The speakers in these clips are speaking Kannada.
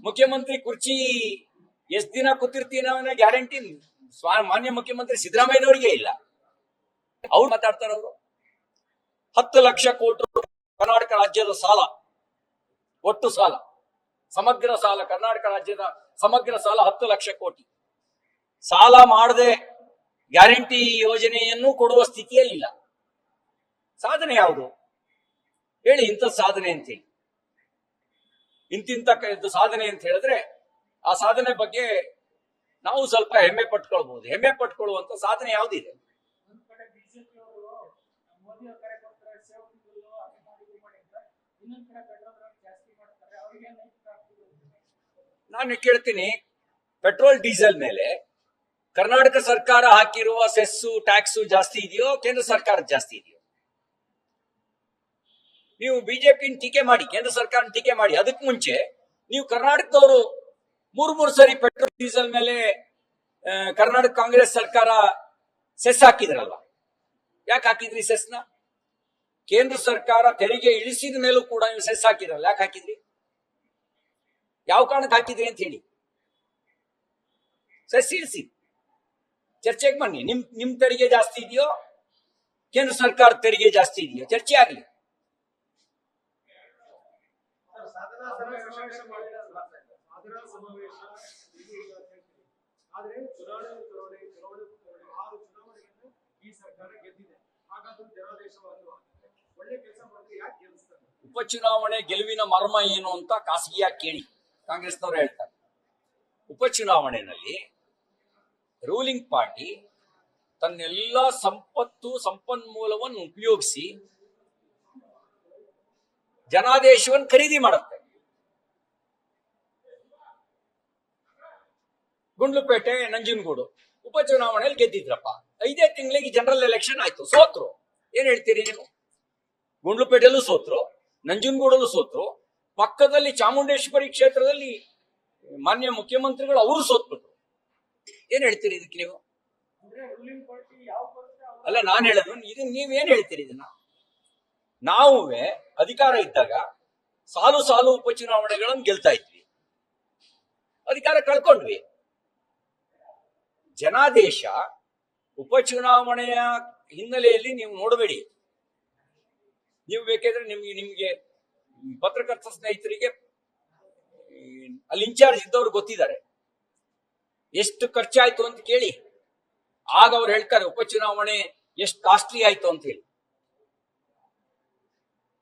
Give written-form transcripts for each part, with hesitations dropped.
ಮುಖ್ಯಮಂತ್ರಿ ಕುರ್ಚಿ ಎಷ್ಟ್ ದಿನ ಕೂತಿರ್ತೀನ ಅನ್ನೋ ಗ್ಯಾರಂಟಿ ಮಾನ್ಯ ಮುಖ್ಯಮಂತ್ರಿ ಸಿದ್ದರಾಮಯ್ಯನವರಿಗೆ ಇಲ್ಲ. ಅವ್ರು ಮಾತಾಡ್ತಾರ. ಅವರು 10 ಲಕ್ಷ ಕೋಟಿ ಕರ್ನಾಟಕ ರಾಜ್ಯದ ಸಾಲ, ಒಟ್ಟು ಸಾಲ, ಸಮಗ್ರ ಸಾಲ, ಕರ್ನಾಟಕ ರಾಜ್ಯದ ಸಮಗ್ರ ಸಾಲ 10 ಲಕ್ಷ ಕೋಟಿ. ಸಾಲ ಮಾಡದೆ ಗ್ಯಾರಂಟಿ ಯೋಜನೆಯನ್ನು ಕೊಡುವ ಸ್ಥಿತಿಯಲ್ಲಿಲ್ಲ. ಸಾಧನೆ ಯಾವುದು ಹೇಳಿ? ಇಂಥ ಸಾಧನೆ ಅಂತೇಳಿ, ಇಂತಿಂತ ಸಾಧನೆ ಅಂತ ಹೇಳಿದ್ರೆ ಆ ಸಾಧನೆ ಬಗ್ಗೆ ನಾವು ಸ್ವಲ್ಪ ಹೆಮ್ಮೆ ಪಟ್ಕೊಳ್ಬಹುದು. ಹೆಮ್ಮೆ ಪಟ್ಕೊಳ್ಳುವಂತ ಸಾಧನೆ ಯಾವ್ದಿದೆ? ನಾನು ಕೇಳ್ತೀನಿ, ಪೆಟ್ರೋಲ್ ಡೀಸೆಲ್ ಮೇಲೆ ಕರ್ನಾಟಕ ಸರ್ಕಾರ ಹಾಕಿರುವ ಸೆಸ್ಸು ಟ್ಯಾಕ್ಸು ಜಾಸ್ತಿ ಇದೆಯೋ ಕೇಂದ್ರ ಸರ್ಕಾರ ಜಾಸ್ತಿ ಇದೆಯೋ? ನೀವು ಬಿಜೆಪಿ ಟೀಕೆ ಮಾಡಿ, ಕೇಂದ್ರ ಸರ್ಕಾರ ಟೀಕೆ ಮಾಡಿ. ಅದಕ್ಕೆ ಮುಂಚೆ ನೀವು ಕರ್ನಾಟಕದವರು 3 ಸರಿ ಪೆಟ್ರೋಲ್ ಡೀಸೆಲ್ ಮೇಲೆ ಕರ್ನಾಟಕ ಕಾಂಗ್ರೆಸ್ ಸರ್ಕಾರ ಸೆಸ್ ಹಾಕಿದ್ರಲ್ವ? ಯಾಕೆ ಹಾಕಿದ್ರಿ ಸೆಸ್ನ? ಕೇಂದ್ರ ಸರ್ಕಾರ ತೆರಿಗೆ ಇಳಿಸಿದ ಮೇಲೂ ಕೂಡ ನೀವು ಸೆಸ್ ಹಾಕಿದ್ರಲ್ಲ, ಯಾಕೆ ಹಾಕಿದ್ರಿ? ಯಾವ ಕಾರಣಕ್ಕೆ ಹಾಕಿದ್ರಿ ಅಂತ ಹೇಳಿ. ಸೆಸ್ ಇಳಿಸಿ ಚರ್ಚೆಗೆ ಬನ್ನಿ. ನಿಮ್ ತೆರಿಗೆ ಜಾಸ್ತಿ ಇದೆಯೋ ಕೇಂದ್ರ ಸರ್ಕಾರ ತೆರಿಗೆ ಜಾಸ್ತಿ ಇದೆಯೋ ಚರ್ಚೆ ಆಗ್ಲಿ. ಉಪಚುನಾವಣೆ ಗೆಲುವಿನ ಮರ್ಮ ಏನು ಅಂತ ಖಾಸಗಿಯಾಗಿ ಕೇಳಿ, ಕಾಂಗ್ರೆಸ್ನವರು ಹೇಳ್ತಾರೆ. ಉಪಚುನಾವಣೆಯಲ್ಲಿ ರೂಲಿಂಗ್ ಪಾರ್ಟಿ ತನ್ನೆಲ್ಲ ಸಂಪನ್ಮೂಲವನ್ನು ಉಪಯೋಗಿಸಿ ಜನಾದೇಶವನ್ನು ಖರೀದಿ ಮಾಡುತ್ತೆ. ಗುಂಡ್ಲುಪೇಟೆ, ನಂಜನಗೂಡು ಉಪಚುನಾವಣೆಯಲ್ಲಿ ಗೆದ್ದಿದ್ರಪ್ಪ. 5 ತಿಂಗಳಿಗೆ ಜನರಲ್ ಎಲೆಕ್ಷನ್ ಆಯ್ತು, ಸೋತ್ರು. ಏನ್ ಹೇಳ್ತೀರಿ ನೀವು? ಗುಂಡ್ಲುಪೇಟೆಲ್ಲೂ ಸೋತ್ರು, ನಂಜನಗೂಡಲ್ಲೂ ಸೋತ್ರು, ಪಕ್ಕದಲ್ಲಿ ಚಾಮುಂಡೇಶ್ವರಿ ಕ್ಷೇತ್ರದಲ್ಲಿ ಮಾನ್ಯ ಮುಖ್ಯಮಂತ್ರಿಗಳು ಅವರು ಸೋತ್ಬಿಟ್ರು. ಏನ್ ಹೇಳ್ತೀರಿ ಇದಕ್ಕೆ ನೀವು? ಅಲ್ಲ, ನಾನು ಹೇಳೋದು ನೀವೇನ್ ಹೇಳ್ತೀರಿ ಇದನ್ನ? ನಾವುವೇ ಅಧಿಕಾರ ಇದ್ದಾಗ ಸಾಲು ಸಾಲು ಉಪಚುನಾವಣೆಗಳನ್ನು ಗೆಲ್ತಾ ಇದ್ವಿ, ಅಧಿಕಾರ ಕಳ್ಕೊಂಡ್ವಿ. ಜನಾದೇಶ ಉಪಚುನಾವಣೆಯ ಹಿನ್ನೆಲೆಯಲ್ಲಿ ನೀವು ನೋಡಬೇಡಿ. ನೀವು ಬೇಕಾದ್ರೆ ನಿಮ್ಗೆ ಪತ್ರಕರ್ತ ಸ್ನೇಹಿತರಿಗೆ ಅಲ್ಲಿ ಇನ್ಚಾರ್ಜ್ ಇದ್ದವ್ರು ಗೊತ್ತಿದ್ದಾರೆ. ಎಷ್ಟು ಖರ್ಚಾಯ್ತು ಅಂತ ಕೇಳಿ, ಆಗ ಅವ್ರು ಹೇಳ್ತಾರೆ ಉಪಚುನಾವಣೆ ಎಷ್ಟು ಕಾಸ್ಟ್ಲಿ ಆಯ್ತು ಅಂತ ಹೇಳಿ.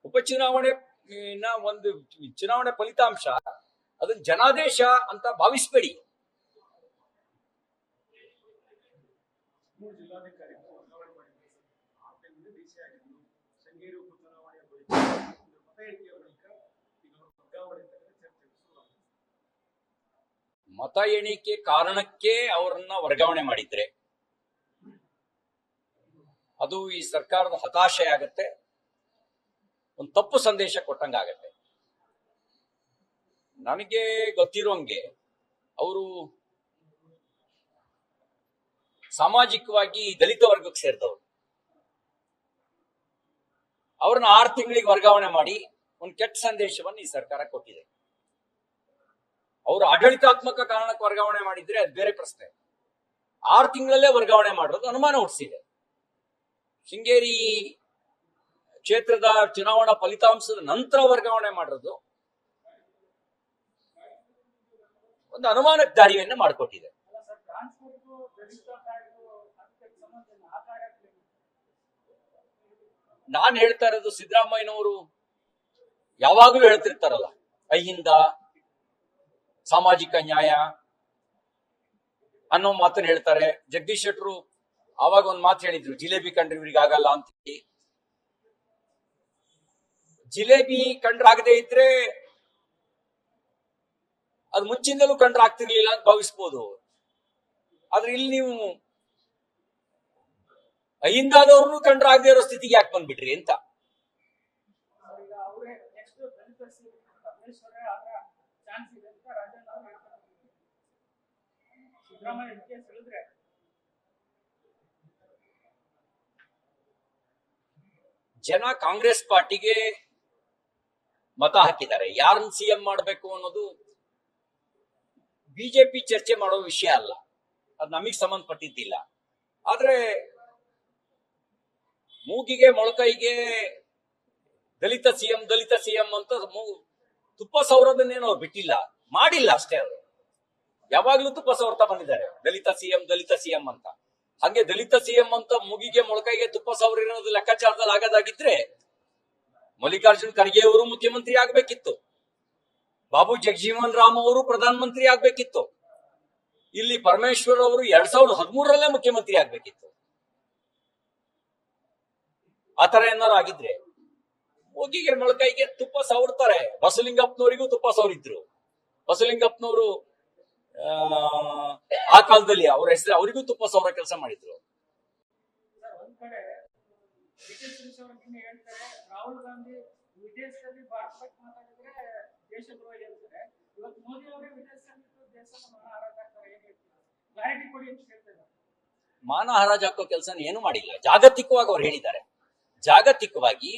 ಉಪಚುನಾವಣೆ ಒಂದು ಚುನಾವಣೆ ಫಲಿತಾಂಶ, ಅದನ್ನ ಜನಾದೇಶ ಅಂತ ಭಾವಿಸ್ಬೇಡಿ. ಮತ ಎಣಿಕೆ ಕಾರಣಕ್ಕೆ ಅವರನ್ನ ವರ್ಗಾವಣೆ ಮಾಡಿದ್ರೆ ಅದು ಈ ಸರ್ಕಾರದ ಹತಾಶೆ ಆಗತ್ತೆ, ಒಂದು ತಪ್ಪು ಸಂದೇಶ ಕೊಟ್ಟಂಗಾಗತ್ತೆ. ನನಗೆ ಗೊತ್ತಿರೋಂಗೆ ಅವರು ಸಾಮಾಜಿಕವಾಗಿ ದಲಿತ ವರ್ಗಕ್ಕೆ ಸೇರಿದವರು. ಅವ್ರನ್ನ 6 ತಿಂಗಳಿಗೆ ವರ್ಗಾವಣೆ ಮಾಡಿ ಒಂದು ಕೆಟ್ಟ ಸಂದೇಶವನ್ನು ಈ ಸರ್ಕಾರ ಕೊಟ್ಟಿದೆ. ಅವರು ಆಡಳಿತಾತ್ಮಕ ಕಾರಣಕ್ಕೆ ವರ್ಗಾವಣೆ ಮಾಡಿದ್ರೆ ಅದು ಬೇರೆ ಪ್ರಶ್ನೆ. 6 ತಿಂಗಳಲ್ಲೇ ವರ್ಗಾವಣೆ ಮಾಡೋದು ಅನುಮಾನ ಹುಟ್ಟಿಸಿದೆ. ಶೃಂಗೇರಿ ಕ್ಷೇತ್ರದ ಚುನಾವಣಾ ಫಲಿತಾಂಶದ ನಂತರ ವರ್ಗಾವಣೆ ಮಾಡೋದು ಒಂದು ಅನುಮಾನಕ್ಕೆ ದಾರಿಯನ್ನ ಮಾಡಿಕೊಟ್ಟಿದೆ. ನಾನು ಹೇಳ್ತಾ ಇರೋದು, ಸಿದ್ದರಾಮಯ್ಯನವರು ಯಾವಾಗಲೂ ಹೇಳ್ತಿರ್ತಾರಲ್ಲ, ಅಹಿಂದ ಸಾಮಾಜಿಕ ನ್ಯಾಯ ಅನ್ನೋ ಮಾತನ್ನು ಹೇಳ್ತಾರೆ. ಜಗದೀಶ್ ಶೆಟ್ಟರು ಆವಾಗ ಒಂದು ಮಾತು ಹೇಳಿದ್ರು, ಜಿಲೇಬಿ ಕಂಡ್ರೆ ಇವ್ರಿಗೆ ಆಗಲ್ಲ ಅಂತ. ಜಿಲೇಬಿ ಕಂಡ್ರಾಗದೆ ಇದ್ರೆ ಅದು ಮುಂಚಿಂದಲೂ ಕಂಡ್ರಾಗ್ತಿರ್ಲಿಲ್ಲ ಅಂತ ಭಾವಿಸ್ಬೋದು. ಆದ್ರೆ ಇಲ್ಲಿ ನೀವು ಅಹಿಂದಾದವ್ರನ್ನು ಕಂಡ್ರಾಗದೆ ಇರೋ ಸ್ಥಿತಿಗೆ ಯಾಕೆ ಬಂದ್ಬಿಟ್ರಿ ಅಂತ. ಜನ ಕಾಂಗ್ರೆಸ್ ಪಾರ್ಟಿಗೆ ಮತ ಹಾಕಿದ್ದಾರೆ. ಯಾರನ್ನ ಸಿಎಂ ಮಾಡಬೇಕು ಅನ್ನೋದು ಬಿಜೆಪಿ ಚರ್ಚೆ ಮಾಡೋ ವಿಷಯ ಅಲ್ಲ, ಅದು ನಮಗ್ ಸಂಬಂಧಪಟ್ಟಿದ್ದಿಲ್ಲ. ಆದ್ರೆ ಮೂಗಿಗೆ ಮೊಳಕೈಗೆ ದಲಿತ ಸಿಎಂ ಅಂತ ತುಪ್ಪ ಸೌರದನ್ನೇನು ಅವ್ರು ಬಿಟ್ಟಿಲ್ಲ, ಮಾಡಿಲ್ಲ ಅಷ್ಟೇ. ಅವರು ಯಾವಾಗ್ಲೂ ತುಪ್ಪ ಸೌರ್ತಾ ಬಂದಿದ್ದಾರೆ, ದಲಿತ ಸಿಎಂ ಅಂತ. ಹಂಗೆ ದಲಿತ ಸಿಎಂ ಅಂತ ಮೂಗಿಗೆ ಮೊಳಕೈಗೆ ತುಪ್ಪ ಸೌರಿರೋದು ಲೆಕ್ಕಾಚಾರದಲ್ಲಿ ಆಗೋದಾಗಿದ್ರೆ ಮಲ್ಲಿಕಾರ್ಜುನ್ ಖರ್ಗೆ ಅವರು ಮುಖ್ಯಮಂತ್ರಿ ಆಗ್ಬೇಕಿತ್ತು, ಬಾಬು ಜಗಜೀವನ್ ರಾಮ್ ಅವರು ಪ್ರಧಾನಮಂತ್ರಿ ಆಗ್ಬೇಕಿತ್ತು, ಇಲ್ಲಿ ಪರಮೇಶ್ವರ್ ಅವರು 2013ರಲ್ಲೇ ಮುಖ್ಯಮಂತ್ರಿ ಆಗ್ಬೇಕಿತ್ತು. ಆತರ ಏನಾರು ಆಗಿದ್ರೆ ಮೂಗಿಗೆ ಮೊಳಕೈಗೆ ತುಪ್ಪ ಸವರ್ತಾರೆ. ಬಸಲಿಂಗಪ್ಪನವರಿಗೂ ತುಪ್ಪ ಸವರಿದ್ರು. ಬಸಲಿಂಗಪ್ಪನವರು ಆ ಕಾಲದಲ್ಲಿ ಅವ್ರ ಹೆಸರು ಅವರಿಗೂ ತುಪ್ಪ ಸವರ ಕೆಲಸ ಮಾಡಿದ್ರು. ರಾಹುಲ್ ಗಾಂಧಿ ವಿದೇಶದಲ್ಲಿ ಭಾರತ ಮಾತಾಡಿದ್ರೆ ದೇಶದ್ರೋಹಿ ಅಂತಾರೆ. ಇವತ್ತು ಮೋದಿ ಅವರೇ ವಿದೇಶದಲ್ಲಿ ದೇಶದ ಕ್ಲಾರಿಟಿ ಕೊಡಿ ಅಂತ ಹೇಳ್ತಾರೆ. ಮಾನ ಹರಾಜು ಹಾಕೋ ಕೆಲಸ ಏನು ಮಾಡಿಲ್ಲ. ಜಾಗತಿಕವಾಗಿ ಅವ್ರು ಹೇಳಿದ್ದಾರೆ. ಜಾಗತಿಕವಾಗಿ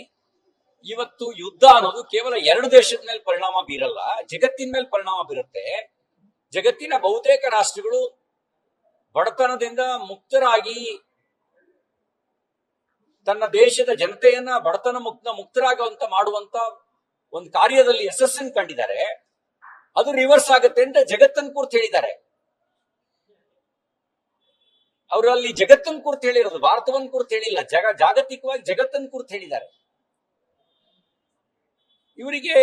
ಇವತ್ತು ಯುದ್ಧ ಅನ್ನೋದು ಕೇವಲ 2 ದೇಶದ ಮೇಲೆ ಪರಿಣಾಮ ಬೀರಲ್ಲ, ಜಗತ್ತಿನ ಮೇಲೆ ಪರಿಣಾಮ ಬೀರುತ್ತೆ. ಜಗತ್ತಿನ ಬಹುತೇಕ ರಾಷ್ಟ್ರಗಳು ಬಡತನದಿಂದ ಮುಕ್ತರಾಗಿ ತನ್ನ ದೇಶದ ಜನತೆಯನ್ನ ಬಡತನ ಮುಕ್ತರಾಗುವಂತ ಮಾಡುವಂತ ಒಂದು ಕಾರ್ಯದಲ್ಲಿ ಯಶಸ್ಸನ್ನು ಕಂಡಿದ್ದಾರೆ. ಅದು ರಿವರ್ಸ್ ಆಗುತ್ತೆ ಅಂತ ಜಗತ್ತನ್ನು ಕುರಿತು ಹೇಳಿದ್ದಾರೆ. ಅವರಲ್ಲಿ ಜಗತ್ತನ್ನು ಕುರಿತು ಹೇಳಿರೋದು, ಭಾರತವನ್ನು ಕುರಿತು ಹೇಳಿಲ್ಲ. ಜಾಗತಿಕವಾಗಿ ಜಗತ್ತನ್ನು ಕುರಿತು ಹೇಳಿದ್ದಾರೆ. ಇವರಿಗೆ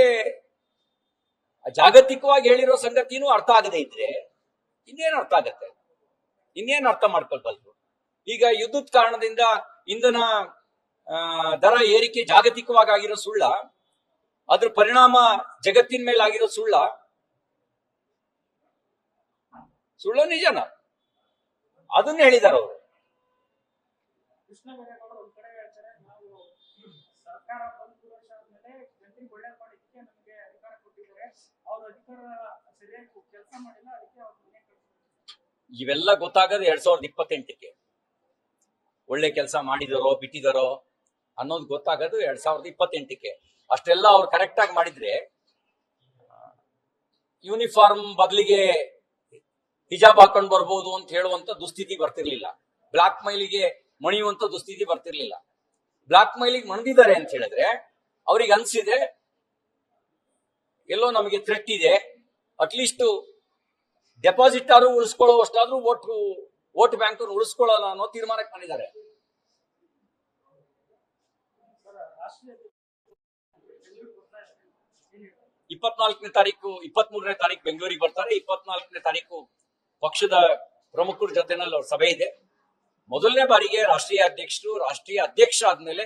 ಜಾಗತಿಕವಾಗಿ ಹೇಳಿರೋ ಸಂಗತಿನೂ ಅರ್ಥ ಆಗದೆ ಇದ್ರೆ ಇನ್ನೇನು ಅರ್ಥ ಆಗತ್ತೆ, ಇನ್ನೇನು ಅರ್ಥ ಮಾಡ್ಕೊಳ್ಬಲ್ರು. ಈಗ ಯುದ್ಧದ ಕಾರಣದಿಂದ ಇಂಧನ ದರ ಏರಿಕೆ ಜಾಗತಿಕವಾಗಿ ಆಗಿರೋ ಸುಳ್ಳ, ಅದ್ರ ಪರಿಣಾಮ ಜಗತ್ತಿನ ಮೇಲೆ ಆಗಿರೋ ಸುಳ್ಳ ನಿಜನ, ಅದನ್ನ ಹೇಳಿದ್ದಾರೆ ಅವರು. ಕೃಷ್ಣ ಬೈರೇಗೌಡರು ಒಂದ್ ಕಡೆ ಹೇಳ್ತಾರೆ, ನಾವು ಸರ್ಕಾರ ಬಂದು ವರ್ಷ ಆದ್ಮೇಲೆ ಜನರಿಗೆ ಒಳ್ಳೆ ಮಾಡಿದ್ದಕ್ಕೆ ನಮಗೆ ಅಧಿಕಾರ ಕೊಟ್ಟಿದ್ದಾರೆ, ಅವ್ರ ಅಧಿಕಾರ ಸರಿಯಾಗಿ ಕೆಲಸ ಮಾಡಿಲ್ಲ, ಅದಕ್ಕೆ ಅವ್ರ ಮನೆ ಕಳಿಸ್ತಾರೆ. ಇವೆಲ್ಲ ಗೊತ್ತಾಗದು 2028ಕ್ಕೆ. ಒಳ್ಳೆ ಕೆಲಸ ಮಾಡಿದಾರೋ ಬಿಟ್ಟಿದಾರೋ ಅನ್ನೋದು ಗೊತ್ತಾಗದು 2028ಕ್ಕೆ. ಅಷ್ಟೆಲ್ಲ ಅವ್ರು ಕರೆಕ್ಟ್ ಆಗಿ ಮಾಡಿದ್ರೆ ಯೂನಿಫಾರ್ಮ್ ಬದಲಿಗೆ ಹಿಜಾಬ್ ಹಾಕೊಂಡು ಬರ್ಬೋದು ಅಂತ ಹೇಳುವಂತ ದುಸ್ಥಿತಿ ಬರ್ತಿರ್ಲಿಲ್ಲ. ಬ್ಲಾಕ್ ಮೈಲಿಗೆ ಮಣಿಯುವಂತ ದುಸ್ಥಿತಿ ಬರ್ತಿರ್ಲಿಲ್ಲ. ಬ್ಲಾಕ್ ಮೈಲಿಗೆ ಮಣಿದಿದ್ದಾರೆ ಅಂತ ಹೇಳಿದ್ರೆ ಅವ್ರಿಗೆ ಅನ್ಸಿದೆ ಎಲ್ಲೋ ನಮಗೆ ಥ್ರೆಟ್ ಇದೆ, ಅಟ್ಲೀಸ್ಟ್ ಡೆಪಾಸಿಟ್ ಆದ್ರೂ ಉಳಿಸ್ಕೊಳ್ಳೋವಷ್ಟಾದ್ರೂ ವೋಟ್ ಬ್ಯಾಂಕ್ ಉಳಿಸ್ಕೊಳ್ಳೋಣ ಅನ್ನೋ ತೀರ್ಮಾನಕ್ಕೆ ಬಂದಿದ್ದಾರೆ. 24ನೇ ತಾರೀಕು 23ನೇ ತಾರೀಕು ಬೆಂಗಳೂರಿಗೆ ಬರ್ತಾರೆ. 24ನೇ ತಾರೀಕು ಪಕ್ಷದ ಪ್ರಮುಖರ ಜೊತೆನಲ್ಲಿ ಅವ್ರ ಸಭೆ ಇದೆ. ಮೊದಲನೇ ಬಾರಿಗೆ ರಾಷ್ಟ್ರೀಯ ಅಧ್ಯಕ್ಷ ಆದ್ಮೇಲೆ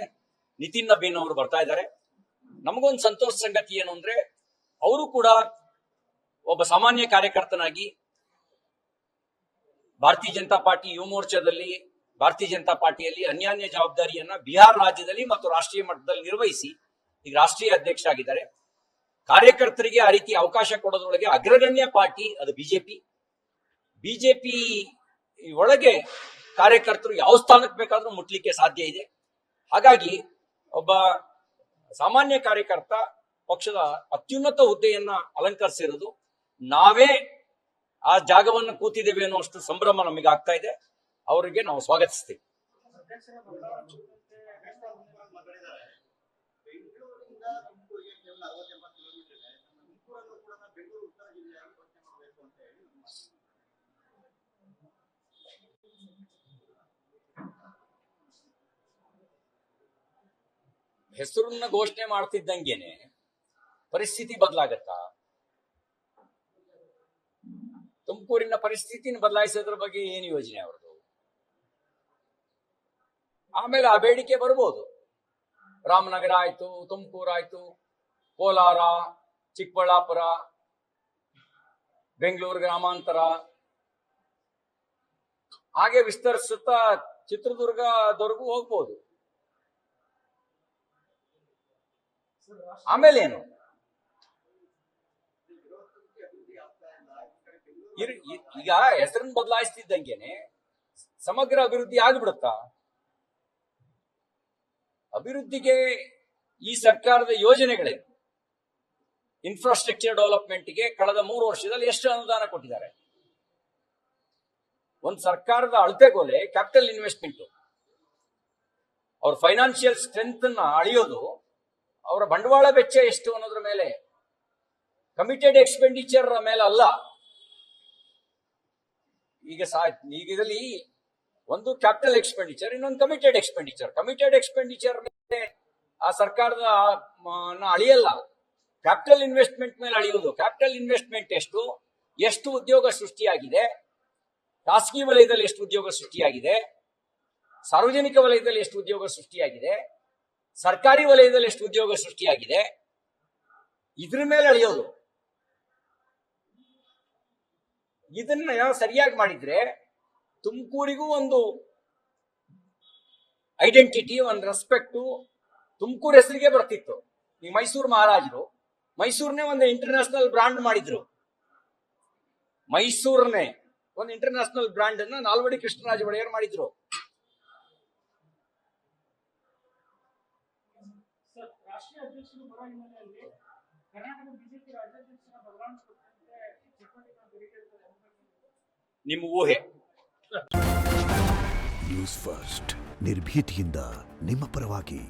ನಿತಿನ್ ನಬೀನ್ ಅವರು ಬರ್ತಾ ಇದ್ದಾರೆ. ನಮಗೊಂದು ಸಂತೋಷ ಸಂಗತಿ ಏನು ಅಂದ್ರೆ, ಅವರು ಕೂಡ ಒಬ್ಬ ಸಾಮಾನ್ಯ ಕಾರ್ಯಕರ್ತನಾಗಿ ಭಾರತೀಯ ಜನತಾ ಪಾರ್ಟಿ ಯುವ ಮೋರ್ಚಾದಲ್ಲಿ ಭಾರತೀಯ ಜನತಾ ಪಾರ್ಟಿಯಲ್ಲಿ ಅನ್ಯಾನ್ಯ ಜವಾಬ್ದಾರಿಯನ್ನ ಬಿಹಾರ ರಾಜ್ಯದಲ್ಲಿ ಮತ್ತು ರಾಷ್ಟ್ರೀಯ ಮಟ್ಟದಲ್ಲಿ ನಿರ್ವಹಿಸಿ ಈಗ ರಾಷ್ಟ್ರೀಯ ಅಧ್ಯಕ್ಷ ಆಗಿದ್ದಾರೆ. ಕಾರ್ಯಕರ್ತರಿಗೆ ಆ ರೀತಿ ಅವಕಾಶ ಕೊಡೋದ್ರೊಳಗೆ ಅಗ್ರಗಣ್ಯ ಪಾರ್ಟಿ ಅದು ಬಿಜೆಪಿ ಒಳಗೆ ಕಾರ್ಯಕರ್ತರು ಯಾವ ಸ್ಥಾನಕ್ಕೆ ಬೇಕಾದ್ರೂ ಮುಟ್ಲಿಕ್ಕೆ ಸಾಧ್ಯ ಇದೆ. ಹಾಗಾಗಿ ಒಬ್ಬ ಸಾಮಾನ್ಯ ಕಾರ್ಯಕರ್ತ ಪಕ್ಷದ ಅತ್ಯುನ್ನತ ಹುದ್ದೆಯನ್ನ ಅಲಂಕರಿಸಿರೋದು, ನಾವೇ ಆ ಜಾಗವನ್ನು ಕೂತಿದ್ದೇವೆ ಅನ್ನುವಷ್ಟು ಸಂಭ್ರಮ ನಮಗೆ ಆಗ್ತಾ ಇದೆ. ಅವರಿಗೆ ನಾವು ಸ್ವಾಗತಿಸ್ತೀವಿ. ಹೆಸರನ್ನ ಘೋಷಣೆ ಮಾಡ್ತಿದ್ದಂಗೆನೆ ಪರಿಸ್ಥಿತಿ ಬದಲಾಗತ್ತಾ? ತುಮಕೂರಿನ ಪರಿಸ್ಥಿತಿನ ಬದಲಾಯಿಸೋದ್ರ ಬಗ್ಗೆ ಏನು ಯೋಜನೆ ಅವ್ರದ್ದು? ಆಮೇಲೆ ಆ ಬೇಡಿಕೆ ಬರ್ಬೋದು. ರಾಮನಗರ ಆಯ್ತು, ತುಮಕೂರು ಆಯ್ತು, ಕೋಲಾರ, ಚಿಕ್ಕಬಳ್ಳಾಪುರ, ಬೆಂಗಳೂರು ಗ್ರಾಮಾಂತರ, ಹಾಗೆ ವಿಸ್ತರಿಸುತ್ತಾ ಚಿತ್ರದುರ್ಗದವರೆಗೂ ಹೋಗ್ಬೋದು. ಆಮೇಲೆ ಏನು? ಈಗ ಹೆಸರನ್ನು ಬದಲಾಯಿಸ್ತಿದ್ದಂಗೆನೆ ಸಮಗ್ರ ಅಭಿವೃದ್ಧಿ ಆಗ್ಬಿಡುತ್ತಾ? ಅಭಿವೃದ್ಧಿಗೆ ಈ ಸರ್ಕಾರದ ಯೋಜನೆಗಳೇನು? ಇನ್ಫ್ರಾಸ್ಟ್ರಕ್ಚರ್ ಡೆವಲಪ್ಮೆಂಟ್ಗೆ ಕಳೆದ 3 ವರ್ಷದಲ್ಲಿ ಎಷ್ಟು ಅನುದಾನ ಕೊಟ್ಟಿದ್ದಾರೆ? ಒಂದು ಸರ್ಕಾರದ ಅಳತೆಗೋಲೆ ಕ್ಯಾಪಿಟಲ್ ಇನ್ವೆಸ್ಟ್ಮೆಂಟ್. ಅವ್ರ ಫೈನಾನ್ಷಿಯಲ್ ಸ್ಟ್ರೆಂತ್ ಅನ್ನ ಅಳಿಯೋದು ಅವರ ಬಂಡವಾಳ ವೆಚ್ಚ ಎಷ್ಟು ಅನ್ನೋದ್ರ ಮೇಲೆ, ಕಮಿಟೆಡ್ ಎಕ್ಸ್ಪೆಂಡಿಚರ್ ಮೇಲೆ ಅಲ್ಲ. ಈಗ ಇದರಲ್ಲಿ ಒಂದು ಕ್ಯಾಪಿಟಲ್ ಎಕ್ಸ್ಪೆಂಡಿಚರ್, ಇನ್ನೊಂದು ಕಮಿಟೆಡ್ ಎಕ್ಸ್ಪೆಂಡಿಚರ್. ಕಮಿಟೆಡ್ ಎಕ್ಸ್ಪೆಂಡಿಚರ್ ಮೇಲೆ ಆ ಸರ್ಕಾರದ ಅಳಿಯಲ್ಲ, ಕ್ಯಾಪಿಟಲ್ ಇನ್ವೆಸ್ಟ್ಮೆಂಟ್ ಮೇಲೆ ಅಳಿಯೋದು. ಕ್ಯಾಪಿಟಲ್ ಇನ್ವೆಸ್ಟ್ಮೆಂಟ್ ಎಷ್ಟು ಉದ್ಯೋಗ ಸೃಷ್ಟಿಯಾಗಿದೆ, ಖಾಸಗಿ ವಲಯದಲ್ಲಿ ಎಷ್ಟು ಉದ್ಯೋಗ ಸೃಷ್ಟಿಯಾಗಿದೆ, ಸಾರ್ವಜನಿಕ ವಲಯದಲ್ಲಿ ಎಷ್ಟು ಉದ್ಯೋಗ ಸೃಷ್ಟಿಯಾಗಿದೆ, ಸರ್ಕಾರಿ ವಲಯದಲ್ಲಿ ಎಷ್ಟು ಉದ್ಯೋಗ ಸೃಷ್ಟಿಯಾಗಿದೆ, ಇದ್ರ ಮೇಲೆ ಅಳಿಯೋದು. ಇದನ್ನ ಸರಿಯಾಗಿ ಮಾಡಿದ್ರೆ ತುಮಕೂರಿಗೂ ಒಂದು ಐಡೆಂಟಿಟಿ, ಒಂದು ರೆಸ್ಪೆಕ್ಟು ತುಮಕೂರು ಹೆಸರಿಗೆ ಬರ್ತಿತ್ತು. ಈ ಮೈಸೂರು ಮಹಾರಾಜರು ಮೈಸೂರನ್ನೇ ಒಂದು ಇಂಟರ್ನ್ಯಾಷನಲ್ ಬ್ರಾಂಡ್ ಮಾಡಿದ್ರು. ಮೈಸೂರನ್ನೇ ಒಂದು ಇಂಟರ್ನ್ಯಾಷನಲ್ ಬ್ರಾಂಡ್ ಅನ್ನ ನಾಲ್ವಡಿ ಕೃಷ್ಣರಾಜ ಒಡೆಯರ್ ಮಾಡಿದ್ರು. ಸರ್, ರಾಷ್ಟ್ರೀಯ ಅಧ್ಯಕ್ಷರು ಬರೋ ಹಿನ್ನೆಲೆಯಲ್ಲಿ ಕರ್ನಾಟಕ ಬಿಜೆಪಿ ರಾಜ್ಯಾಧ್ಯಕ್ಷರ ಬದಲಾವಣೆ ಕುರಿತಂತೆ ಚಟುವಟಿಕೆಗಳು ಬೆಳೆಯುತ್ತದೆ. ನಿಮ್ಮ ಊಹೆ. ನ್ಯೂಸ್ ಫಸ್ಟ್ ನಿರ್ಭೀತಿಯಿಂದ ನಿಮ್ಮ ಪರವಾಗಿ.